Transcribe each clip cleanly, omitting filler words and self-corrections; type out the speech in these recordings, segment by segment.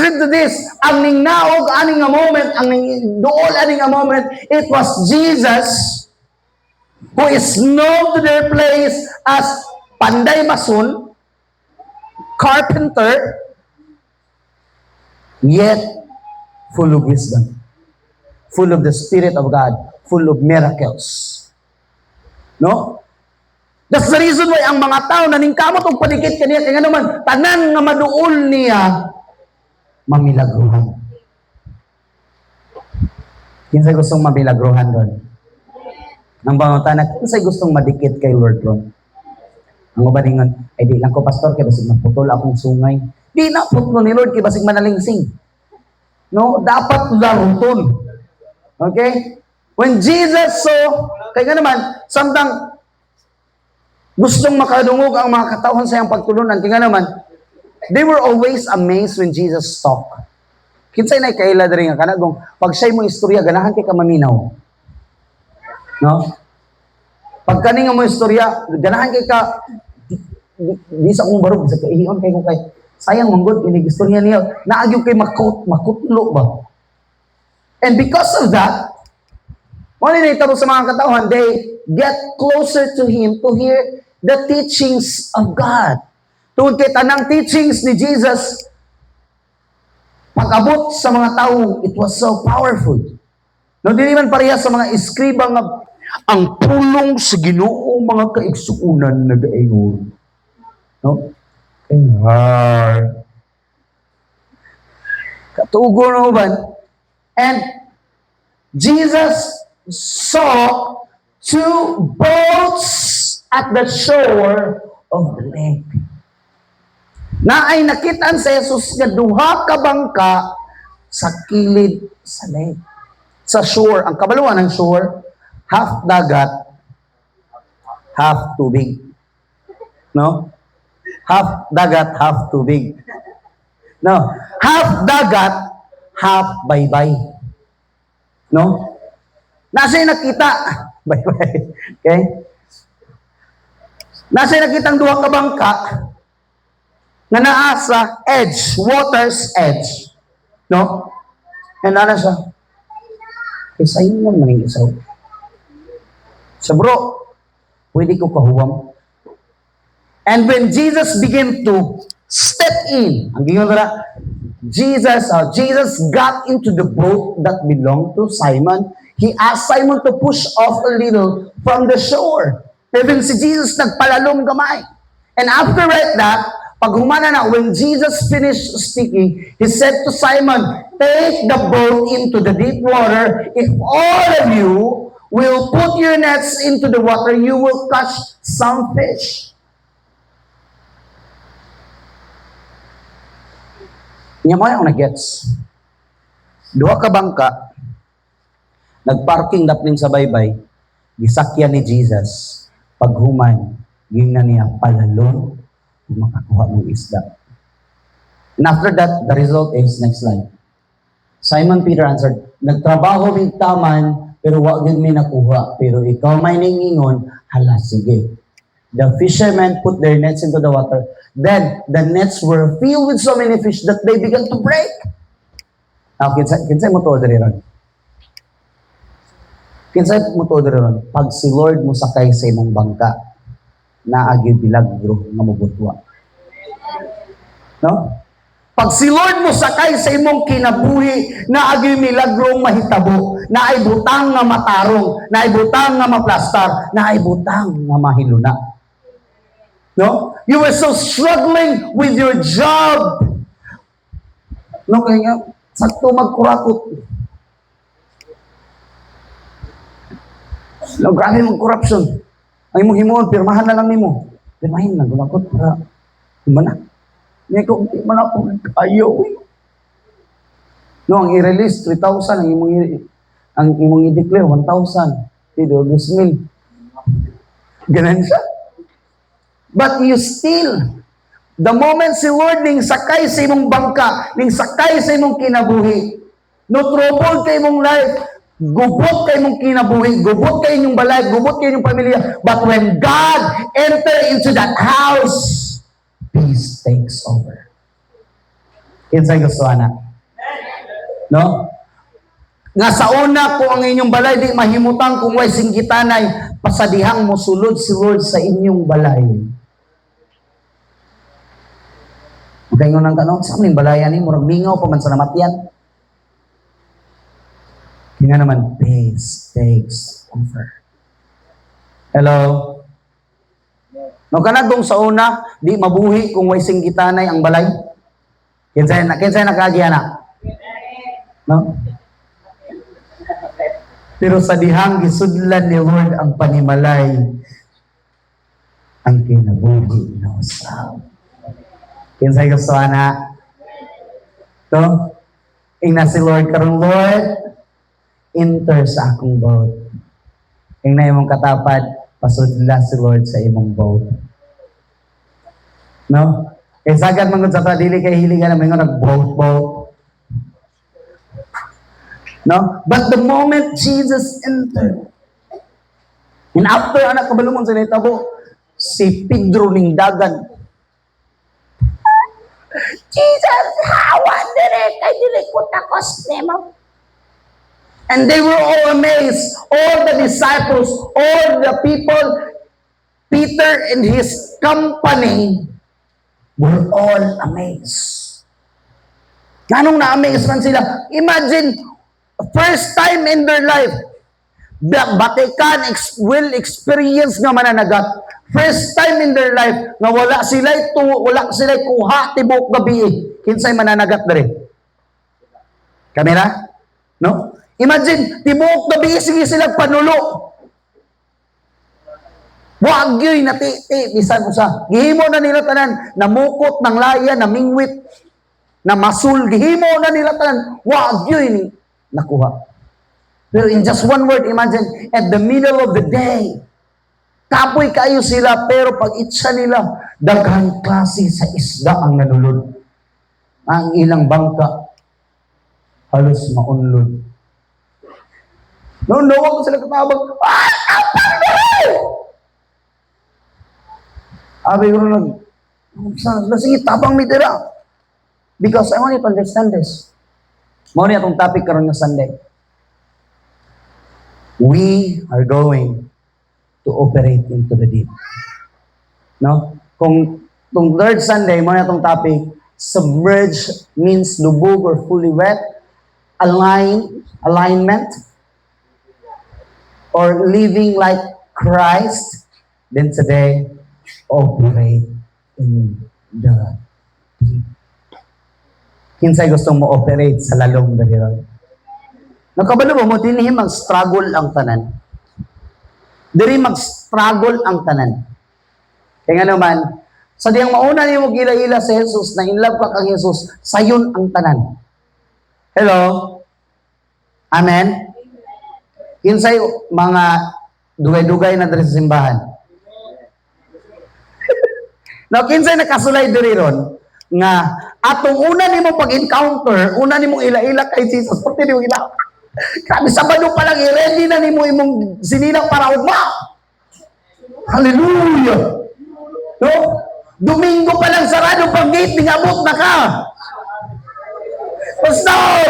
listen to this, ang ningnaog, aning nga moment, ang dool, aning nga moment, it was Jesus who is known to their place as Panday Mason, carpenter, yet full of wisdom, full of the Spirit of God, full of miracles. No? That's the reason why ang mga tao naningkamot og paligid kaniya kaya naman tanan nga maduol niya mamilagruhan. Kinsay gustong mamilagruhan doon? Ang bangutan, kinsay gustong madikit kay Lord Ron? Ang mabalingan, ay di lang ko pastor kay basig naputol akong sungay. Di na putol ni Lord kay basig manalingsing. No, dapat laruton. Okay? When Jesus saw, kaya nga naman, samtang gustong makadungog ang mga katauhan sa iyang pagtulunan, kaya nga naman, they were always amazed when Jesus talked. Kinsay na ikaila na rin nga kanagong, pag siya'y mo istorya, ganahan kay ka maminaw. No? Pag kaning mo istorya, ganahan kay ka, di sa akong barog, sa kaihiyon kay ko kay, sayang manggod, inig istorya niya, naagyo kay makutlo ba? And because of that, wala na itabo sa mga katauhan, they get closer to Him to hear the teachings of God. Tungkol kay tanang teachings ni Jesus, pag-abot sa mga tao, it was so powerful. No, di naman pareha sa mga iskriba nga, ang pulong sa Ginoo mga kaigsuunan nag-ayon. No? Katugo na ba? And Jesus saw two boats at the shore of the lake. Na ay nakitaan sa Jesus nga duha ka bangka sa kilid sa lake. Sa shore, ang kabaluan ng shore, half dagat, half tubig. No? Half dagat, half tubig. No? Half dagat, half baybay. No? Nasa nakita, baybay. Okay? Nasa nakita ang duha ka bangka na naa sa edge, water's edge. No? And ano siya? Isa yun lang maning isaw. So bro, pwede ko kahuwam. And when Jesus began to step in, ang gingon na, Jesus got into the boat that belonged to Simon. He asked Simon to push off a little from the shore. Even si Jesus nagpalalom gamay. And after that, pag humana na, when Jesus finished speaking, He said to Simon, take the boat into the deep water. If all of you will put your nets into the water, you will catch some fish. Nga mo yung nag-gets. Duha ka bangka, nagparking daplin sa baybay, gisakyan ni Jesus, paghuman, gingnan niya palalon, makakuha ng isda. And after that, the result is, next slide. Simon Peter answered, nagtrabaho min taman, pero wag gid mi nakuha. Pero ikaw may ningingon, hala, sige. The fishermen put their nets into the water. Then, the nets were filled with so many fish that they began to break. Now, kinsay mo to diri ron? Kinsay mo to diri ron? Pag si Lord mo sakay sa imong bangka, naagi bilagro nga mabutwa. No? Pag si Lord mo sakay sa imong kinabuhi, naagi milagrong mahitabo, naay butang nga matarong, naay butang nga maplastar, naay butang nga mahiluna. No? You were so struggling with your job. No, kaya nga, sakto magkurakot. No, grabe mong corruption. Ang imong himuon, pirmahan na lang nimo. Pirmahin lang, gulakot para humana. Hindi ko, hindi man ako ayaw. No, ang i-release, 3,000. Ang imong i-declare, 1,000. Dito, 2,000. Ganun siya. But you still, the moment si Lord ning sakay sa imong bangka, ning sakay sa imong kinabuhi, no trouble kay imong life, gubot kay imong kinabuhi, gubot kay inyong balay, gubot kay inyong pamilya. But when God enter into that house, peace takes over. Kinsay gusto ana? No? Nga sa una ko ang inyong balay, di mahimutang kung way singgitanay, pasadihang mosulod si Lord sa inyong balay. Okay, ngunang tanong, sa aming balayan ni, murag mingaw pa man sa namatyan. Kaya naman, peace takes over. Hello? No, kanadong sa una, di mabuhi kung way singgitanay ang balay. Kinsay nakagiya na? No? Pero sa dihang gisudlan ni Lord ang panimalay, ang kinabuhi na usab. Kinsay gusto na? To? Ingna si Lord karong Lord, enter sa akong boat. Ingna imong katapad, pasudla si Lord sa imong boat. No? Kaya sagad mangod sa dili kay hilingan na mga nag-boat. No? But the moment Jesus entered, and after anak kabalumon sa nitabo, si Pedro ning dagan. Jesus, hawa dire kay dili ko takos nimo. And they were all amazed. All the disciples, all the people, Peter and his company were all amazed. Ganong na-amaze man sila. Imagine, first time in their life, Batikan will experience nga mananagat. First time in their life nga wala sila'y kuha tibok gabi. Kinsay mananagat dere? Kamera? No? Imagine, tibok gabi sige sila panulo. Wag yoy natiti bisan usa. Gihimo na nila tanan namukot ng laya, namingwit, na masul, gihimo na nila tanan. Wag yoy ni nakuha. Pero in just one word, imagine, at the middle of the day, kapoy kayo sila, pero pag itsa nila, daghang klase sa isda ang nanulod. Ang ilang bangka, halos maunlod. No, wag sila katabag, tapang na! Abi ko sige, tapang mitira. Because I want you to understand this. Mao ni atong topic karon nga Sunday. We are going to operate into the deep. No? Kung itong third Sunday, mo na itong topic, submerge means lubog or fully wet, alignment, or living like Christ, then today, operate in the deep. Kinsay gustong mo operate sa lalong daliran? Nakabalo mo, dinhi mag-struggle ang tanan. Diri mag-struggle ang tanan. Kaya nga naman, sa diyang mauna niyo mo gila-ila sa Jesus, na in love ka kang Jesus, sayon ang tanan. Hello? Amen? Kinsay mga dugay-dugay na diri sa simbahan. Now, kinsay nakasulay diri ron, nga atong una nimo pag-encounter, una nimo ila-ila kay Jesus, pati nimo ila. Grabe, Sabado pa lang, i-ready na ni mo imong sininang para ugma. Hallelujah! No? Domingo pa lang sarado pag gate, ningabot na ka. Pastor!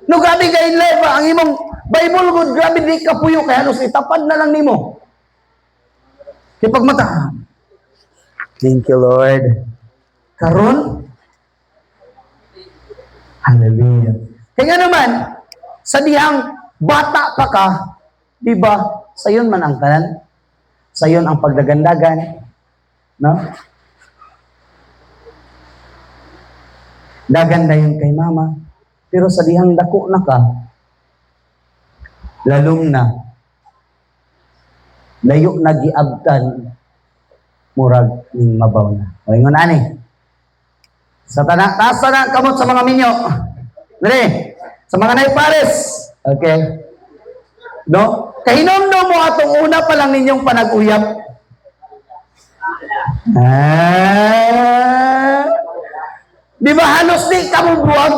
No, grabe ka in love, ang imong Bible good, grabe di ka puyo, kaya halos itapad na lang nimo. Kaya pag mata, thank you, Lord. Karon, hallelujah. Kaya naman, sa dihang bata pa ka, di ba, sayon man ang tanan, sayon ang pagdagandagan, no? Daganda yun kay mama, pero sa dihang dako na ka, lalong na, layo na giabtan, murag ning mabaw na. O ingon ani, sa taas na kamot sa mga minyo. Dali, sa mga naipares. Okay. No? Kahinomdom mo atong una pa lang ninyong panag-uyap. Di ba halos di kamong buwag?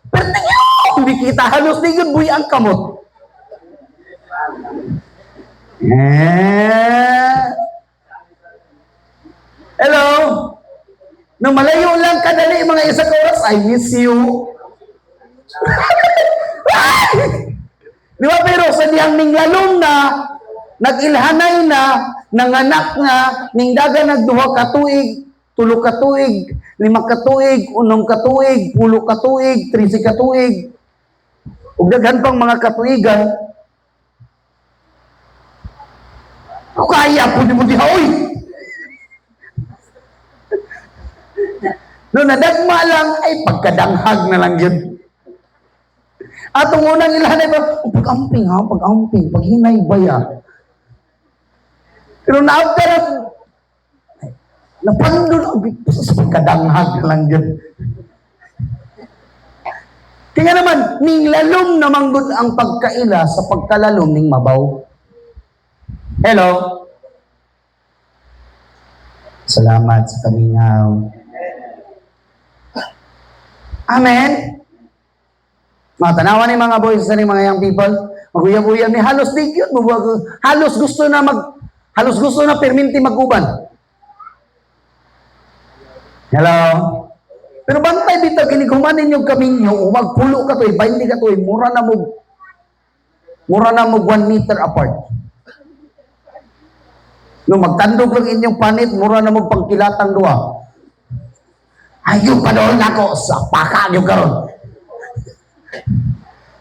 Pero tingnan, di kita halos di yun buyang kamot. Hello? Nung malayo lang kadali mga isa ka oras, I miss you. Di ba, pero sa diyang ning lalong na, nag-ilhanay na, nanganak na, ning daga nagduha ka tuig, 3 ka tuig, 5 ka tuig, 6 ka tuig, 10 ka tuig, 13 ka tuig, ug daghan pang mga katuigan. Ako kaya po di mo diha, oy! No, nadagma lang, ay pagkadanghag na lang yun. Atong unang ilhanay ba, pag-amping ha, pag-amping, paghinay baya. Pero na-after, napandun, sa pagkadanghag na lang yun. Kaya naman, ning lalom na manggod ang pagkaila sa pagkalalom ning mabaw. Hello? Salamat sa kamingaw. Amen? Mga tanawan ni mga boys sa ni mga young people, maguyab-uyab ni halos digyon mo, halos gusto na perminti maguban. Hello? Pero bantay dito, kinikumanin yung kaminyo, magpulo ka to, 20 ka to, mura na mo 1 meter apart. No, magtandog lang inyong panit, mura na mo pangkilatang duwa. Ayun pa doon ako, sa paka yung karon.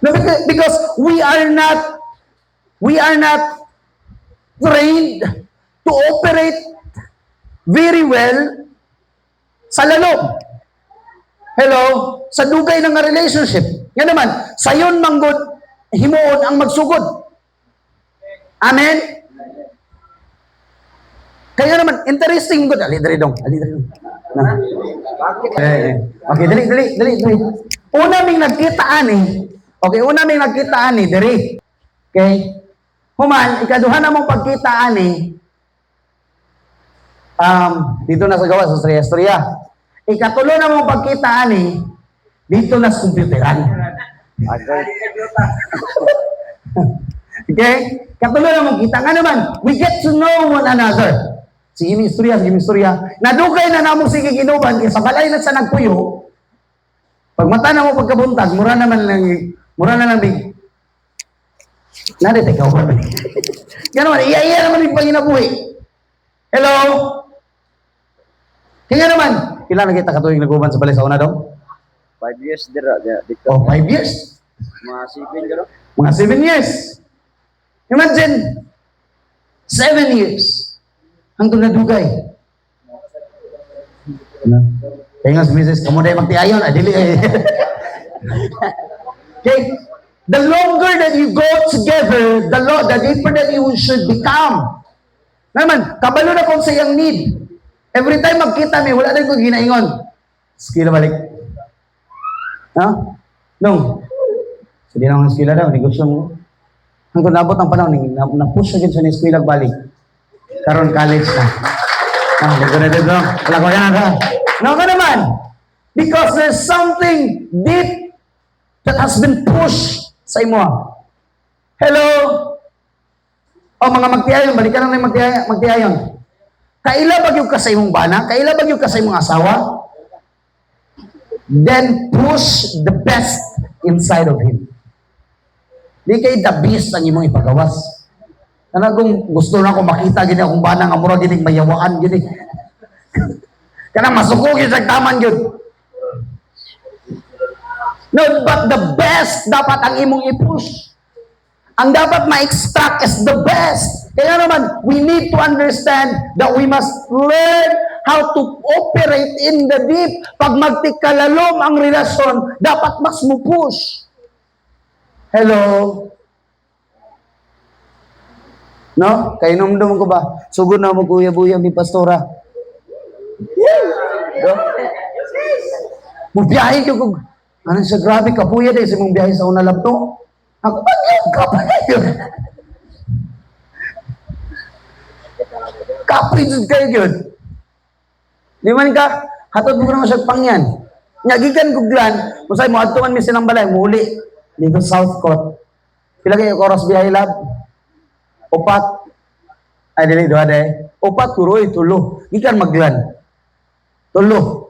No, because we are not trained to operate very well sa lalong. Hello? Sa dugay ng relationship. Yan naman, sayon manggod, himuon ang magsugod. Amen? Kaya naman, interesting good. Ali dong. Na. Okay, dali. Una ming nagkitaan diri. Okay? Human, ikaduha na mong pagkitaan dito na sa gawa, sa storya. Ikatulo na mong pagkitaan dito na sa computeran. Okay? Katulo na mong kita. Nga naman, we get to know one another. Sige mi istorya. Nadugay na namo sige ginuban kay sa balay na sa nagpuyo. Pag mata na mo pagkabuntag, mura na lang big. Nade te ka ba? Ganun man, iya naman yung panginabuhi. Hello? Kaya naman, pila na kita katuig naguban sa balay sa una daw? 5 years dito. Oh, 5 years? Mga 7 dito. Mga 7 years. Imagine, 7 years. Hangtod na dugay. Kaya nga si Mrs. Kamu dahil magtiayon, adili Okay? The longer that you go together, the deeper that you should become. Naman, kabalo na kung sa iyang need. Every time magkita may, wala rin kong ginaingon. Skill na balik. Ha? Nung, hindi na akong skill na daw, negosyo mo. Hanggang nabot ang panahon, na-push agad sa skill balik. Karon college na. Wala ko yan. No ka naman. Because there's something deep that has been pushed sa imo. Hello? O mga magtiayon, balikan lang na yung magtiayon. Kaila bagyog ka sa imong bana? Kaila bagyog ka sa imong asawa? Then push the best inside of him. Di kay the best ang imong ipagawas. Ano kung gusto na akong makita gini akong bana nga mura gining mayawaan gini. Kanang masukugin sa taman yun. No, but the best dapat ang imong i-push. Ang dapat ma-extract is the best. Kaya naman, we need to understand that we must learn how to operate in the deep. Pag magtikalalom ang relasyon, dapat mas mo push. Hello? No? Kaya numdum ko ba? Sugod na mo kuya-buya mi pastora. No? Mubiyahe ko kung ano sa grabe kapuya dahil sa mong biyahe sa una labto. Ako ba yun? Kapag yun. Kapag kayo yun. Di man ka, hatod mo naman siya pangyan. Nyagikan guglan, musay mo, atuman mi silang balay, muli. Dito South Court. Pila kayo oras biyahe lab? Upat. Ay, dili, doha de. Upat, kuroy, tulo. Ikan maglan. Tulo.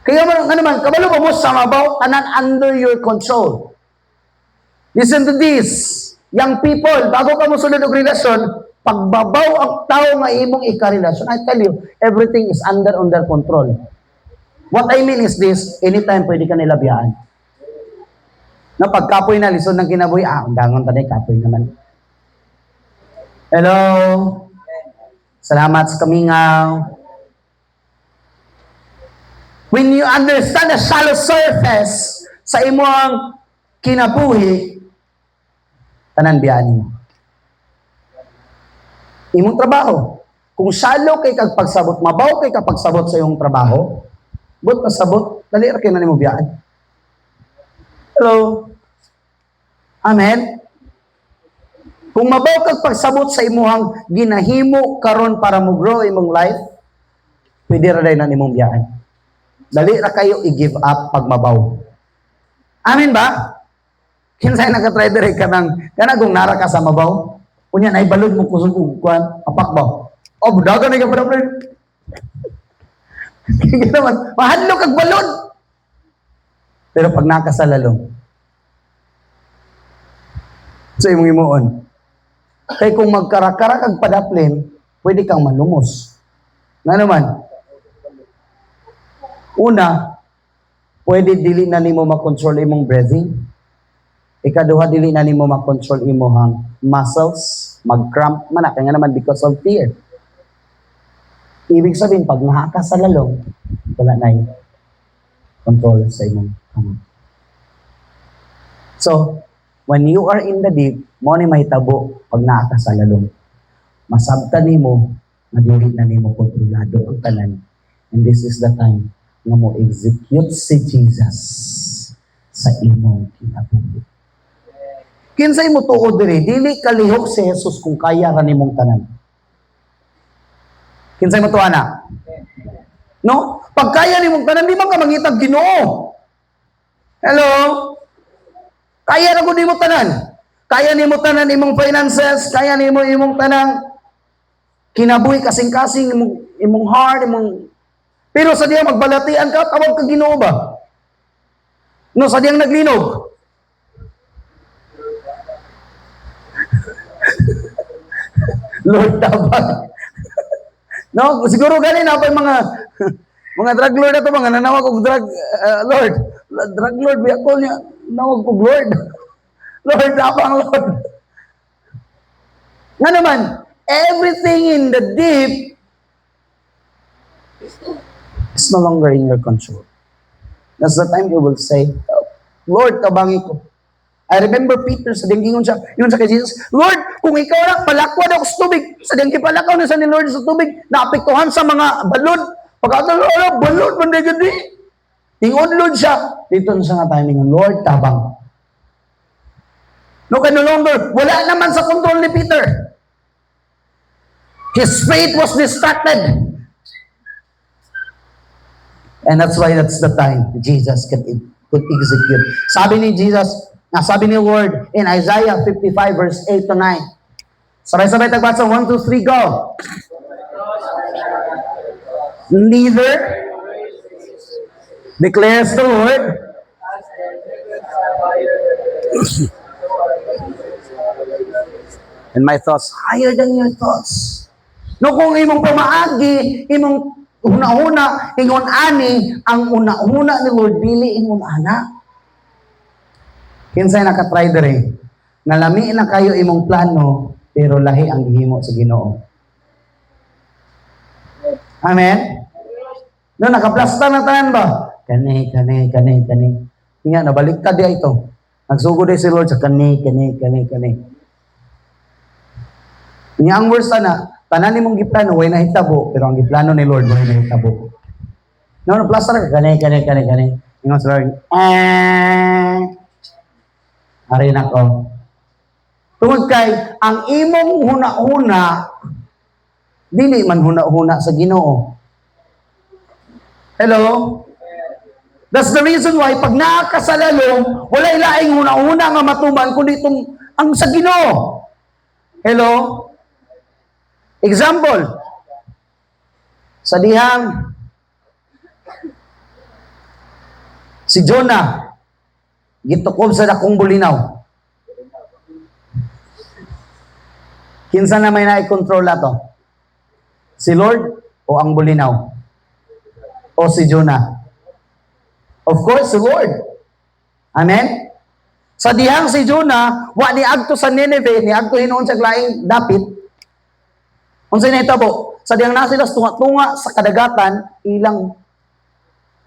Kaya nga naman, kabalo ba mo sa mabaw, tanan under your control. Listen to this. Young people, bago ka mo sulod og relasyon, pagbabaw ang tao nga imong ika-relasyon, I tell you, everything is under control. What I mean is this, anytime pwede ka nila biyaan. Na pagkapoy na, lisod ng kinabuhi, undangon tayo, kapoy naman. Hello? Salamat sa kamingaw. When you understand the shallow surface sa imong kinabuhi, tanan biyaan mo. Imong trabaho. Kung shallow kay kag pagsabot, mabaw kay kapag sabot sa imong trabaho, but pasabot, dali ra kay na nimo biyaan. Hello? Amen? Kung mabaw kag pagsabot sa imuhang ginahimo karon para mo grow imong life, pwede ra na nimong biyaan. Dali ra kayo i-give up pag mabaw. Amen ba? Kinsay naka-try dire ka nang kung nara ka sa mabaw, unya nay balod mo kusog og kwan, apak ba? Oh, budagan na ka para friend. Kaya naman, mahadlo kag balod. Pero pag nakasalalong, sa imong imuon, kay kung magkarakara kag padaplin, pwede kang malumos. Nga naman, una, pwede dili na nimo makontrol imong breathing. Ikaduha, dili na nimo makontrol imong muscles, mag-cramp man na, kaya nga naman because of fear. Ibig sabihin, pag nakakasalalong, wala na yung control sa imong kamay. So, when you are in the deep, mo ni mahitabo pag nakakasalalong. Masabtan nimo, madili na nimo kontrolado ang tanan. And this is the time na mo execute si Jesus sa imong kinabuhi. Kinsay mo tuod diri, dili kalihok si Jesus kung kaya ra nimong tanan. Kinsay mo tuwa na? No? Pag kaya nimong tanan, di man ka mangitag Ginoo. Hello? Kaya na ko di mo tanan. Kaya ni mo tanan imong finances, kaya ni mo imong tanang kinabuhi kasing-kasing imong heart, pero sa diya magbalatian ka, tawag ka Ginoo ba? No, sa diyang naglinog. Lord, tabang. No, siguro ganin na pa yung mga drug lord na to, mga nanawag og drug lord. Drug lord, biya ko niya, nawag og Lord. Lord, tabang Lord. Nga naman, everything in the deep is no longer in your control. That's the time you will say, Lord, tabangi ko. I remember Peter, sa dinggingon siya, yun sa kay Jesus, Lord, kung ikaw na, palakwad ako sa tubig. Sa dinggi palakaw na sa ni Lord sa tubig, naapektuhan sa mga balod. Pagkatalo, balod, banday gandi. Ingon Lord siya. Dito na siya nga tayo ningon, Lord, tabang. No, kaya no longer, wala naman sa control ni Peter. His faith was distracted. And that's why that's the time Jesus could execute. Sabi ni Jesus, sabi ni Lord in Isaiah 55 verse 8 to 9. Sabay-sabay tagbasa, 1, 2, 3, go. Neither declares the Lord and my thoughts higher than your thoughts. No, kung imong pamaagi, imong una-una, ingon ani, ang una-una ni Lord, dili ingon ana. Kinsay nakatry dere, nalami na kayo imong plano, pero lahi ang gihimo sa Ginoo. Amen? No, nakaplasta na tanan ba? Kani. Nga, nabaliktad dia ito. Nagsugod din si Lord sa kani. Nga ang worst na, tanan ni mong giplano, way nahitabo, pero ang giplano ni Lord, way nahitabo. No, naplasta na, kani. Nga si Lord, ari na ko. Tungod kay, ang imong huna-huna, dili man huna-huna sa Ginoo. Hello? That's the reason why, pag nakakasalalong, wala ilaing huna-huna nga matuman, kundi itong, ang sa Ginoo. Hello? Example, sa dihang Si Jonah, gitukob sa dakong bulinaw. Kinsa na may nai-control ato? Si Lord o ang bulinaw? O si Jonah? Of course, si Lord. Amen? Sa dihang si Jonah, wa ni agto sa Nineveh, ni agto hinuon sa laing dapit. Unsay nahitabo? Sa dihang na sila tunga-tunga sa kadagatan, ilang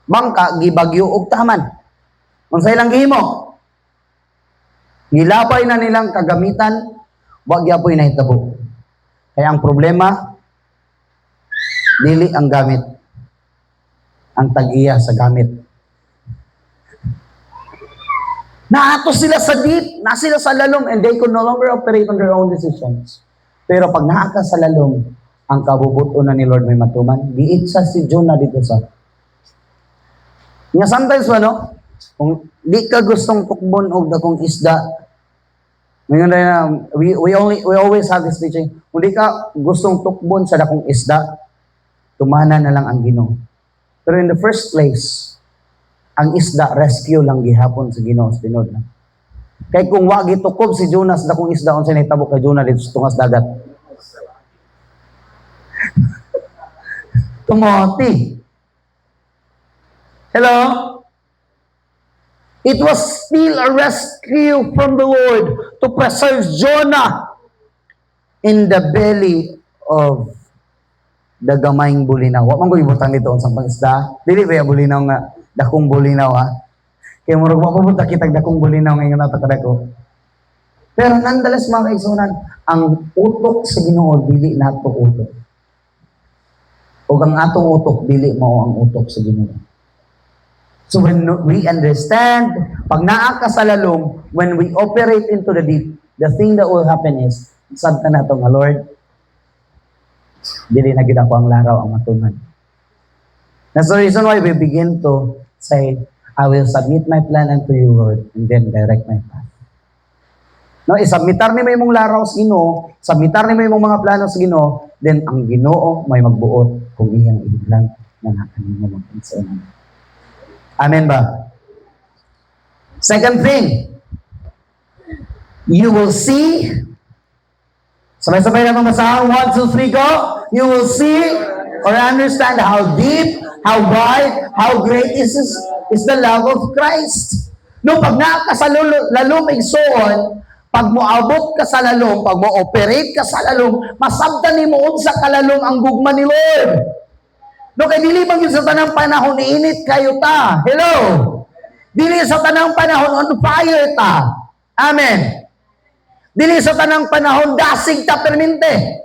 bangka gibagyo og taman. Unsay lang gihimo? Gilabay na nilang kagamitan, wag gyapoy nahitabo. Kaya ang problema, dili ang gamit, ang tag-iya sa gamit. Naato sila sa deep, na sila sa lalom, and they could no longer operate on their own decisions. Pero pag naaka sa lalom, ang kabubuto na ni Lord may matuman, giitsa si Jonah dito sa. Nga sometimes, kung di ka gustong tukbon og dakong isda, ngayon na, we always have this teaching, kung di ka gustong tukbon sa dakong isda, tumana na lang ang Ginoo. Pero in the first place, ang isda, rescue lang gihapon sa Ginoo sa tinod lang. Kaya kung wa gitukob si Jonah sa dakong isda, unsay nahitabo kay Jonah dito sa tungas dagat? Tumoti. Hello? It was still a rescue from the Lord to preserve Jonah in the belly of the gamayng bulinaw. Wa man ko ibutang dito unsang pangisda. Dili ba bulinaw nga dakong bulinaw ha? Kaya murag wa pupunta kitag dakong bulinaw ngayon natakadako. Pero nonetheless mga kaigsunan, ang utok sa Ginoo dili nato utok. O ang atong utok dili mao ang utok sa Ginoo. So when we understand, pag naa ka sa lalom, when we operate into the deep, the thing that will happen is, sabta na ito nga, Lord, dili na gid ako ang laraw ang matuman. That's the reason why we begin to say, I will submit my plan unto you, Lord, and then direct my path. No, isubmitar ni mo imong laraw sa Ginoo, submitar ni mo imong mga plano sa Ginoo, then ang Ginoo may magbuot kung iyang ihiglan na nakanimo magpansin. Amen ba? Second thing, you will see, sabay-sabay na mamasahang, 1, 2, 3, go! You will see or understand how deep, how wide, how great is the love of Christ. No, pag naaka sa lalom igsoon, pag moabot ka sa lalom, pag mo-operate ka sa lalom, masabtan ni mo sa kalalom ang gugma ni Lord. No, kay dili bang yun sa tanang panahon init kayo ta. Hello? Dili sa tanang panahon on fire ta. Amen. Dili sa tanang panahon dasig ta permente.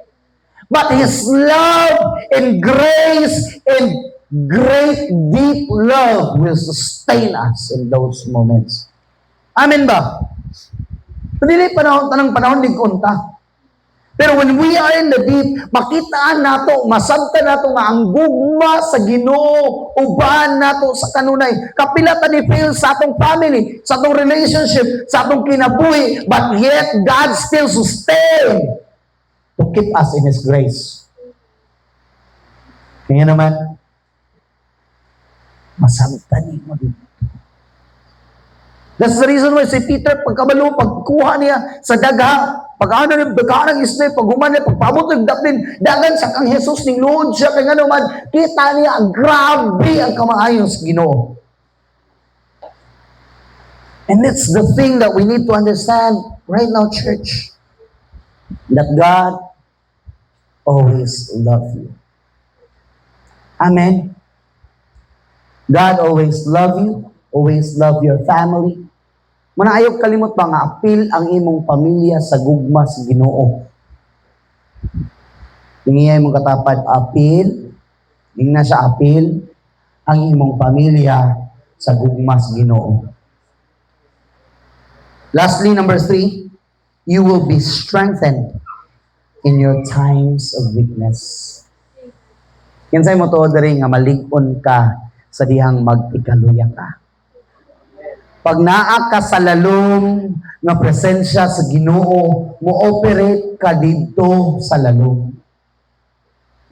But His love and grace and great deep love will sustain us in those moments. Amen ba? Dili tanang panahon ligon ta. Pero when we are in the deep, makitaan nato, masabtan nato nga ang gugma sa Ginoo, uban nato sa kanunay. Kapila ta ni feel sa atong family, sa atong relationship, sa atong kinabuhi, but yet God still sustain to keep us in His grace. Kaya naman, masabtan mo dito. That's the reason why si Peter, pagkabalo, pagkuha niya sa daga, pag-ano ng daga ng isla, pag-human niya, pagpabot ng daplin, dagan sa kang Jesus, ning Lord siya, kaya nga naman, kita niya, grabe ang kamaayos Ginoo. And it's the thing that we need to understand right now, church, that God always loves you. Amen. God always love you, always love your family. Manayog kalimot ba nga apil ang imong pamilya sa gugma sa Ginoo. Tingiyay mong katapad apil, tingnan siya apil ang imong pamilya sa gugma sa Ginoo. Lastly, number 3, you will be strengthened in your times of weakness. Kinsay mo tuod diri nga malig-on ka sa dihang mag-ikaluya ka. Pag naa ka sa lalom nga presensya sa Ginoo, mo-operate ka dito sa lalom.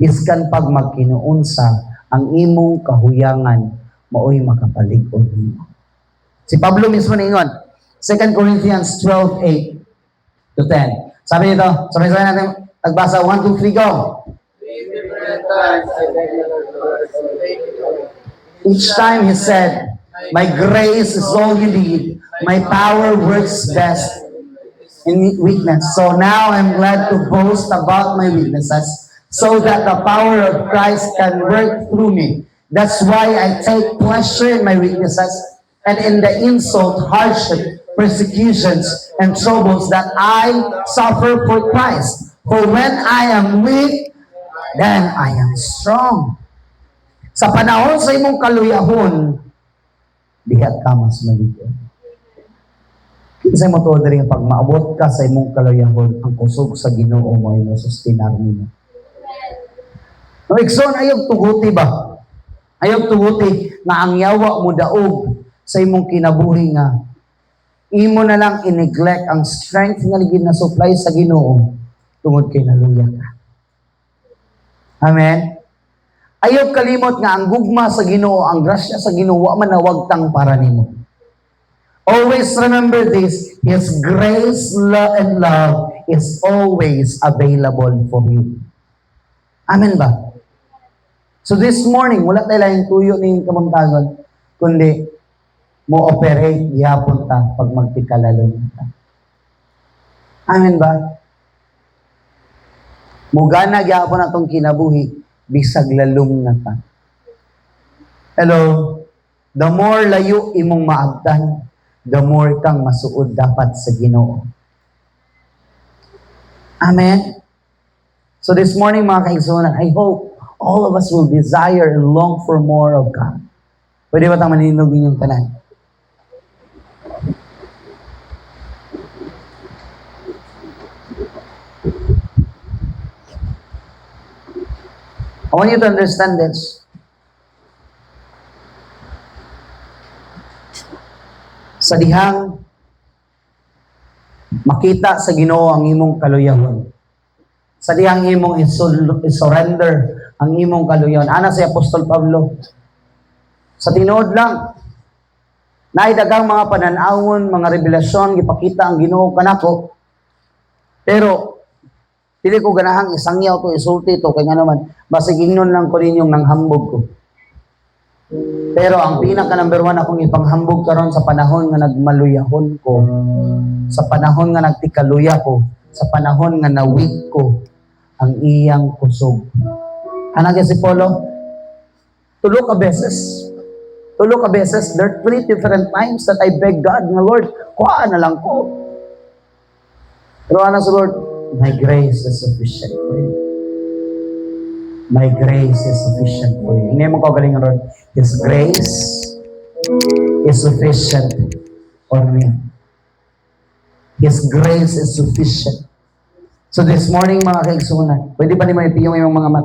Iskan pag magkinuunsa, ang imong kahuyangan maoy makapalig-on nimo. Si Pablo mismo ningon. 2 Corinthians 12:8 to 10. Sabi nito, sabay-sabay natin nagbasa, 1, 2, 3, go! Each time he said, my grace is all you need. My power works best in weakness. So now I'm glad to boast about my weaknesses so that the power of Christ can work through me. That's why I take pleasure in my weaknesses and in the insult, hardship, persecutions, and troubles that I suffer for Christ. For when I am weak, then I am strong. Sa panahon sa imong kaluyahon, dihat ka mas maligod. Kinsay mo tuod rin pag maabot ka sa imong kaluyahon, ang kusog sa Ginoo mo ay masustinar nimo. No, Ikson, ayog tuguti ba? Ayog tuguti nga ang yawa mo daog sa imong kinabuhi nga imo na lang i-neglect ang strength nga ligid na supply sa Ginoo tungod kay naluya ka. Amen. Ayog kalimot nga ang gugma sa Ginoo, ang grasya sa Ginoo wa man nawagtang para nimo. Always remember this, His grace and love is always available for you. Amen ba? So this morning, wala tayo lang tuyo ni kamuntagon, kundi mo operate gihapon ta pag magtikalalon ta. Amen ba? Mugana gihapon atong kinabuhi bisag lalum na ta. Hello? The more layo imong maabtan, the more kang masuod dapat sa Ginoo. Amen? So this morning mga kaigsunan, I hope all of us will desire and long for more of God. Pwede ba tayong maninog ninyong tanan? I want you to understand this. Sa dihang makita sa Ginoo ang imong kaluyahon. Sa dihang imong i-surrender ang imong kaluyahon. Ana si Apostol Pablo. Sa tinuod lang, naidagang mga pananawon, mga revelasyon, gipakita ang Ginoo kanako. Pero, pili ko ganahang isangyaw to, isulti to, kaya nga naman, basig ingnon lang ko ninyong nanghambog ko. Pero ang pinaka number 1 akong ipanghambog karon sa panahon nga nagmaluyahon ko, sa panahon nga nagtikaluya ko, sa panahon nga na-weak ko, ang iyang kusog. Anong si Polo? Tulo ka beses. There are 3 different times that I beg God, na Lord, kuha na lang ko. Pero ano sa Lord? My grace is sufficient for you. My grace is sufficient for you. Hindi mo kagaling Lord. His grace is sufficient for me. His grace is sufficient. So this morning, mga kaigsunan, pwede pa ni mo ipiyong yung mga mata.